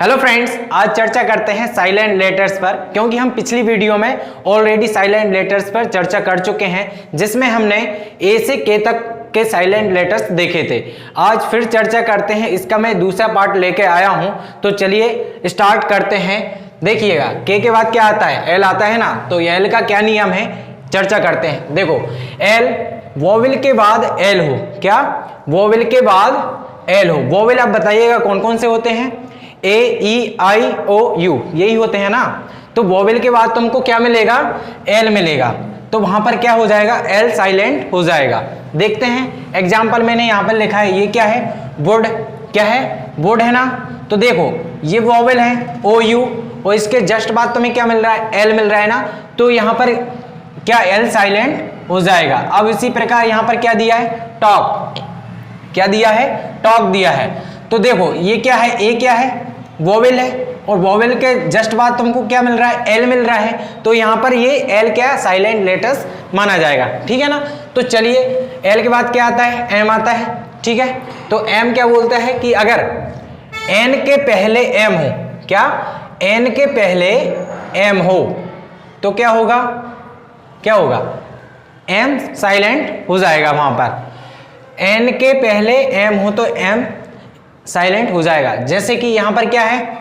Hello friends, आज चर्चा करते हैं साइलेंट लेटर्स पर, क्योंकि हम पिछली वीडियो में ऑलरेडी साइलेंट लेटर्स पर चर्चा कर चुके हैं, जिसमें हमने ए से के तक के साइलेंट लेटर्स देखे थे। आज फिर चर्चा करते हैं, इसका मैं दूसरा पार्ट लेके आया हूं। तो चलिए स्टार्ट करते हैं। देखिएगा, के बाद क्या आता है? एल आता है ना। तो एल का क्या नियम है, चर्चा करते हैं। देखो, एल वोवेल के बाद एल हो, क्या वोवेल के बाद एल हो। वोवेल आप बताइएगा कौन कौन से होते हैं? ए, ई, आई, ओ, यू, यही होते हैं ना। तो वोवेल के बाद तुमको क्या मिलेगा? एल मिलेगा। तो वहां पर क्या हो जाएगा? एल साइलेंट हो जाएगा। देखते हैं एग्जाम्पल, मैंने यहां पर लिखा है, ये क्या है? वुड। क्या है? वुड है ना। तो देखो, ये वोवेल है ओ यू, और इसके जस्ट बाद तुम्हें क्या मिल रहा है? एल मिल रहा है ना। तो यहां पर क्या एल साइलेंट हो जाएगा। अब इसी प्रकार यहां पर क्या दिया है? टॉक। क्या दिया है? टॉक दिया है। तो देखो, ये क्या है? ए क्या है? वोवेल है, और वोवेल के जस्ट बाद तुमको क्या मिल रहा है? एल मिल रहा है। तो यहां पर ये एल क्या साइलेंट लेटर्स माना जाएगा, ठीक है ना। तो चलिए, एल के बाद क्या आता है? एम आता है, ठीक है। तो एम क्या बोलता है कि अगर एन के पहले एम हो, क्या एन के पहले एम हो, तो क्या होगा? क्या होगा? एम साइलेंट हो जाएगा। वहां पर एन के पहले एम हो तो एम साइलेंट हो जाएगा। जैसे कि यहां पर क्या है?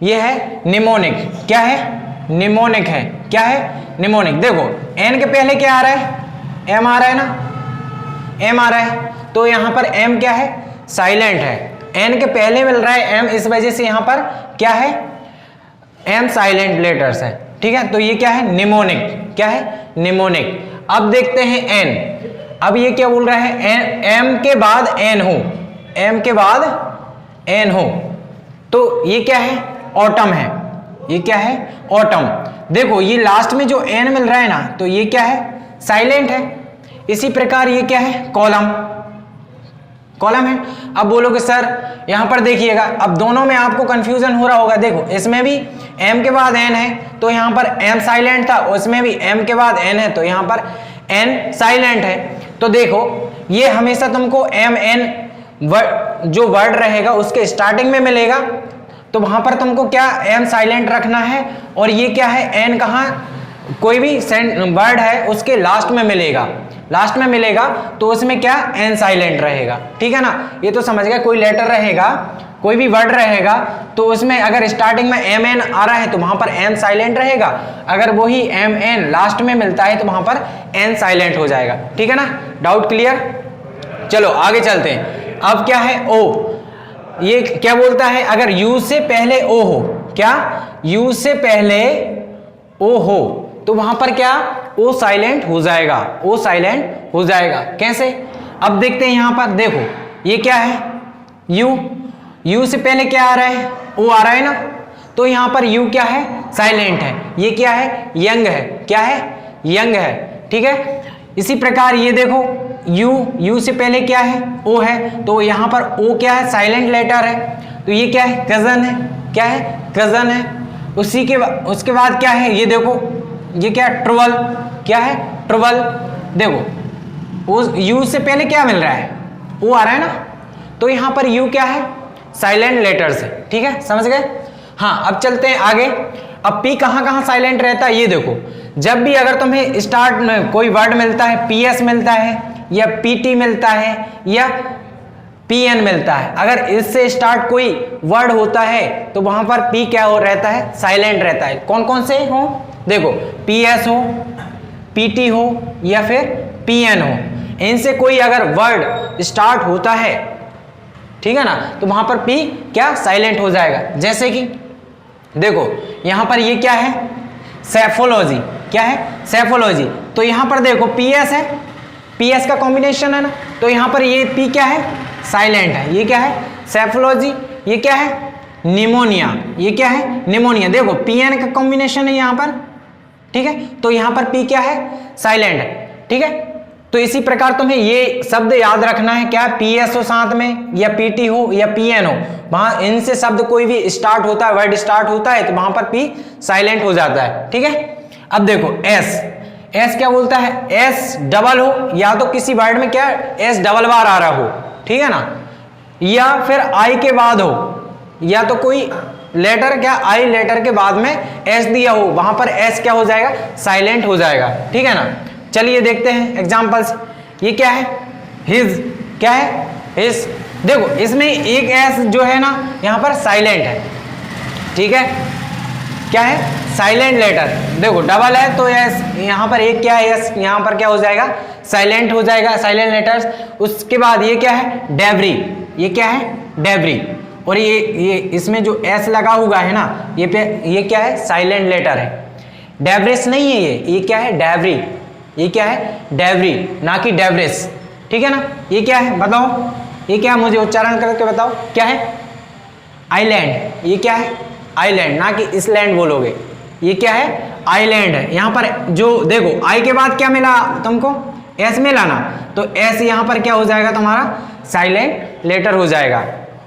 ये है निमोनिक। क्या है? निमोनिक है। क्या है? निमोनिक। देखो, एन के पहले क्या आ रहा है? एम आ रहा है ना। एम आ रहा है, तो यहां पर एम क्या है? साइलेंट है। एन के पहले मिल रहा है एम, इस वजह से यहां पर क्या है? एम साइलेंट लेटर्स है, ठीक है। तो ये क्या है? निमोनिक। क्या है? निमोनिक। अब देखते हैं एन। अब ये क्या बोल रहा है? एम के बाद एन हो, एम के बाद एन हो, तो ये क्या है? ऑटम है। ये क्या है? ऑटम। देखो, ये लास्ट में जो एन मिल रहा है ना, तो ये क्या है? साइलेंट है। इसी प्रकार ये क्या है? कॉलम। कॉलम है। अब बोलोगे सर यहां पर देखिएगा, अब दोनों में आपको कंफ्यूजन हो रहा होगा। देखो, इसमें भी एम के बाद एन है, तो यहां पर एम साइलेंट था, उसमें भी एम के बाद एन है, तो यहां पर एन साइलेंट है। तो देखो, ये हमेशा तुमको एम एन जो वर्ड रहेगा उसके स्टार्टिंग में मिलेगा, तो वहां पर तुमको क्या एम साइलेंट रखना है। और ये क्या है? एन कहां? कोई भी वर्ड है उसके लास्ट में मिलेगा, लास्ट में मिलेगा, तो उसमें क्या एन साइलेंट रहेगा, ठीक है ना। ये तो समझ गए। कोई लेटर रहेगा, कोई भी वर्ड रहेगा, तो उसमें अगर स्टार्टिंग में एम एन आ रहा है तो वहां पर एम साइलेंट रहेगा। अगर वही एम एन लास्ट में मिलता है तो वहां पर एन साइलेंट हो जाएगा, ठीक है ना। Doubt clear? चलो आगे चलते हैं। अब क्या है? ओ। ये क्या बोलता है? अगर यू से पहले ओ हो, क्या यू से पहले ओ हो, तो वहां पर क्या ओ साइलेंट हो जाएगा। ओ साइलेंट हो जाएगा। कैसे? अब देखते हैं। यहां पर देखो, ये क्या है? यू। यू से पहले क्या आ रहा है? ओ आ रहा है ना। तो यहां पर यू क्या है? साइलेंट है। ये क्या है? यंग है। क्या है? यंग है, ठीक है। इसी प्रकार ये देखो, यू से पहले क्या है? ओ है, तो यहां पर ओ क्या है? साइलेंट लेटर है। तो ये क्या है? कजन है। क्या है? कजन है। उसके बाद क्या है? ये देखो, ये क्या है? ट्रबल। क्या है? ट्रबल। देखो, उस यू से पहले क्या मिल रहा है? ओ आ रहा है ना। तो यहां पर यू क्या है? साइलेंट लेटर्स है, ठीक है। समझ गए? हाँ, अब चलते हैं आगे। अब पी कहां कहां साइलेंट रहता है? ये देखो, जब भी अगर तुम्हें स्टार्ट में कोई वर्ड मिलता है, पीएस मिलता है या पीटी मिलता है या पीएन मिलता है, अगर इससे स्टार्ट कोई वर्ड होता है तो वहां पर पी क्या हो रहता है? साइलेंट रहता है। कौन कौन से हो? देखो, पीएस हो, पीटी हो या फिर पीएन हो, इनसे कोई अगर वर्ड स्टार्ट होता है, ठीक है ना, तो वहां पर पी क्या साइलेंट हो जाएगा। जैसे कि देखो, यहां पर ये क्या है? सेफोलॉजी। क्या है? सेफोलॉजी। तो यहां पर देखो, पीएस है, पीएस का कॉम्बिनेशन है ना, तो यहां पर ये पी क्या है? साइलेंट है। ये क्या है? सेफोलॉजी। ये क्या है? निमोनिया। ये क्या है? निमोनिया। देखो, पीएन का कॉम्बिनेशन है यहां पर, ठीक है। तो यहां पर पी क्या है? साइलेंट है, ठीक है। तो इसी प्रकार तुम्हें ये शब्द याद रखना है, क्या पीएस हो साथ में या पीटी हो या पीएन हो, वहां इनसे शब्द कोई भी स्टार्ट होता है, वर्ड स्टार्ट होता है, तो वहां पर पी साइलेंट हो जाता है, ठीक है। अब देखो, एस। एस क्या बोलता है, एस डबल हो या तो किसी वर्ड में क्या एस डबल बार आ रहा हो, ठीक है ना, या फिर आई के बाद हो, या तो कोई लेटर क्या आई लेटर के बाद में एस दिया हो, वहां पर एस क्या हो जाएगा, साइलेंट हो जाएगा, ठीक है ना। चलिए देखते हैं एग्जांपल्स। ये क्या है, हिज, क्या है, हिज। देखो इसमें एक एस जो है ना यहां पर साइलेंट है, ठीक है, क्या है, साइलेंट लेटर। देखो डबल है तो एस, यहां पर एक क्या है एस, यहां पर क्या हो जाएगा, साइलेंट हो जाएगा, साइलेंट लेटर्स। उसके बाद ये क्या है, डेब्री, ये क्या है, डेब्री। और ये इसमें जो एस लगा हुआ है ना ये क्या है, साइलेंट लेटर है, डेब्रिस नहीं है ये क्या है, डेब्री, ये क्या है, डेब्री, ना कि डेब्रिस, ठीक है ना। ये क्या है बताओ, ये क्या है, मुझे उच्चारण करके बताओ, क्या है, आइलैंड, ये क्या है, आइलैंड, ना कि इसलैंड बोलोगे, ये क्या है, आइलैंड है। यहां पर जो देखो आई के बाद क्या मिला तुमको, एस मिला ना, तो एस यहां पर क्या हो जाएगा तुम्हारा, साइलेंट लेटर हो जाएगा।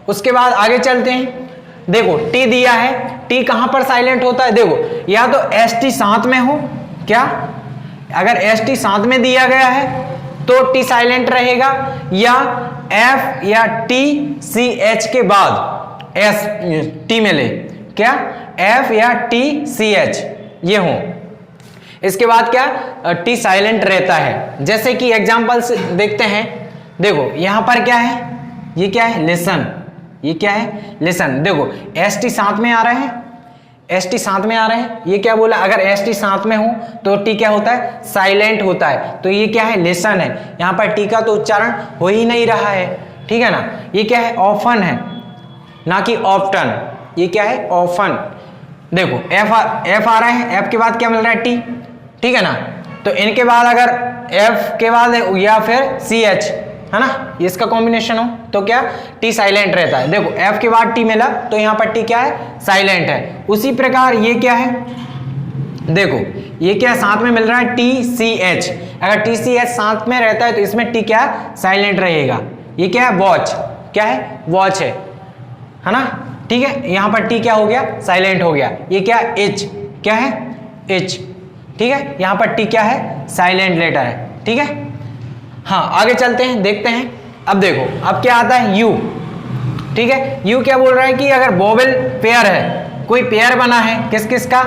उसके बाद आगे चलते हैं। देखो टी दिया है, टी कहां पर साइलेंट होता है, देखो या तो एस टी साथ में हो, क्या, अगर एस टी साथ में दिया गया है तो टी साइलेंट रहेगा, या एफ या टी सी एच के बाद एस टी मिले, क्या, एफ या टी सी एच ये हो, इसके बाद क्या टी साइलेंट रहता है। जैसे कि एग्जांपल्स देखते हैं। देखो यहां पर क्या है, ये क्या है, लिसन, ये क्या है, लिसन। देखो एस टी साथ में आ रहे हैं, एस टी साथ में आ रहे हैं, ये क्या बोला, अगर एस टी साथ में हो तो टी क्या होता है, साइलेंट होता है, तो ये क्या है, लिसन है। यहां पर टी का तो उच्चारण हो ही नहीं रहा है, ठीक है ना। ये क्या है, ऑफन है, ना कि ऑफ्टन, ये क्या है, ऑफन। देखो एफ आ रहा है, एफ के बाद क्या मिल रहा है, टी, ठीक है ना, तो इनके बाद अगर एफ के बाद या फिर सी एच है ना, इसका कॉम्बिनेशन हो तो क्या, टी साइलेंट रहता है। देखो एफ के बाद टी मिला तो यहां पर टी क्या है, साइलेंट है। उसी प्रकार ये क्या है, देखो ये क्या साथ में मिल रहा है, टी सी एच, अगर टी सी एच साथ में रहता है तो इसमें टी क्या है, साइलेंट रहेगा। ये क्या है, वॉच, क्या है, वॉच है ना, ठीक है, यहां पर टी क्या हो गया, साइलेंट हो गया। ये क्या, एच, क्या है, एच, ठीक है, यहां पर टी क्या है, साइलेंट लेटर है, ठीक है। हाँ आगे चलते हैं, देखते हैं। अब देखो अब क्या आता है, यू, ठीक है। यू क्या बोल रहा है कि अगर वोवेल पेयर है, कोई पेयर बना है किस किस का,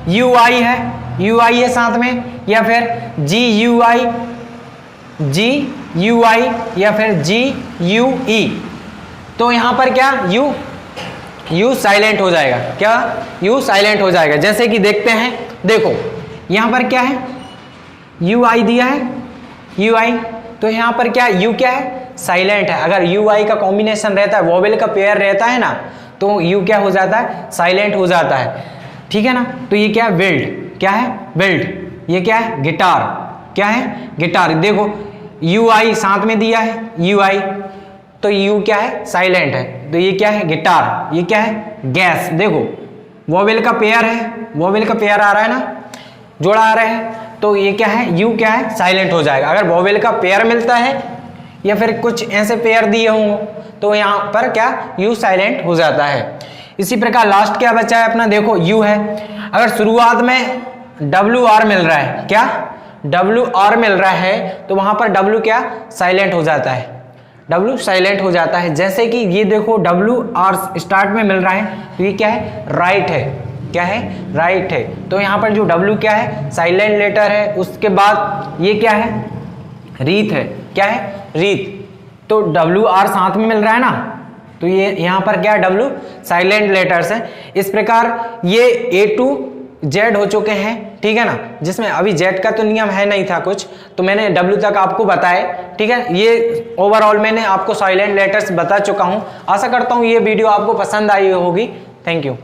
यू आई है, यू आई है साथ में, या फिर जी यू आई, जी यू आई, या फिर जी यू ई, तो यहां पर क्या, यू साइलेंट हो जाएगा, क्या, यू साइलेंट हो जाएगा। जैसे कि देखते हैं, देखो यहां पर क्या है, यू आई दिया है, यू आई, तो यहां पर क्या, यू क्या है, साइलेंट है। अगर यू आई का कॉम्बिनेशन रहता है, वोवेल का पेयर रहता है ना, तो यू क्या हो जाता है, साइलेंट हो जाता है, ठीक है ना। तो ये क्या है, बिल्ड, क्या है, बिल्ड। ये क्या है, गिटार, क्या है, गिटार। देखो यू आई साथ में दिया है, यू आई, तो यू क्या है, साइलेंट है, तो ये क्या है, गिटार। ये क्या है, गैस। देखो वोवेल का पेयर है, वोवेल का पेयर आ रहा है ना, जोड़ा आ रहा है, तो ये क्या है, यू क्या है, साइलेंट हो जाएगा। अगर वोवेल का पेयर मिलता है या फिर कुछ ऐसे पेयर दिए हों तो यहाँ पर क्या, यू साइलेंट हो जाता है। इसी प्रकार लास्ट क्या बचा है अपना, देखो यू है, अगर शुरुआत में डब्ल्यू आर मिल रहा है, क्या, डब्ल्यू आर मिल रहा है, तो वहां पर डब्ल्यू क्या, साइलेंट हो जाता है, डब्ल्यू साइलेंट हो जाता है। जैसे कि ये देखो डब्ल्यू आर स्टार्ट में मिल रहा है, तो ये क्या है, राइट है, क्या है, राइट है, तो यहाँ पर जो डब्ल्यू क्या है, साइलेंट लेटर है। उसके बाद ये क्या है, रीत है, क्या है, रीत, तो डब्ल्यू आर साथ में मिल रहा है ना, तो ये यहाँ पर क्या, डब्ल्यू साइलेंट लेटर्स है। इस प्रकार ये ए टू जेड हो चुके हैं, ठीक है ना, जिसमें अभी जेड का तो नियम है नहीं था कुछ, तो मैंने डब्ल्यू तक आपको बताए, ठीक है। ये ओवरऑल मैंने आपको साइलेंट लेटर्स बता चुका हूँ। आशा करता हूँ ये वीडियो आपको पसंद आई होगी। Thank you.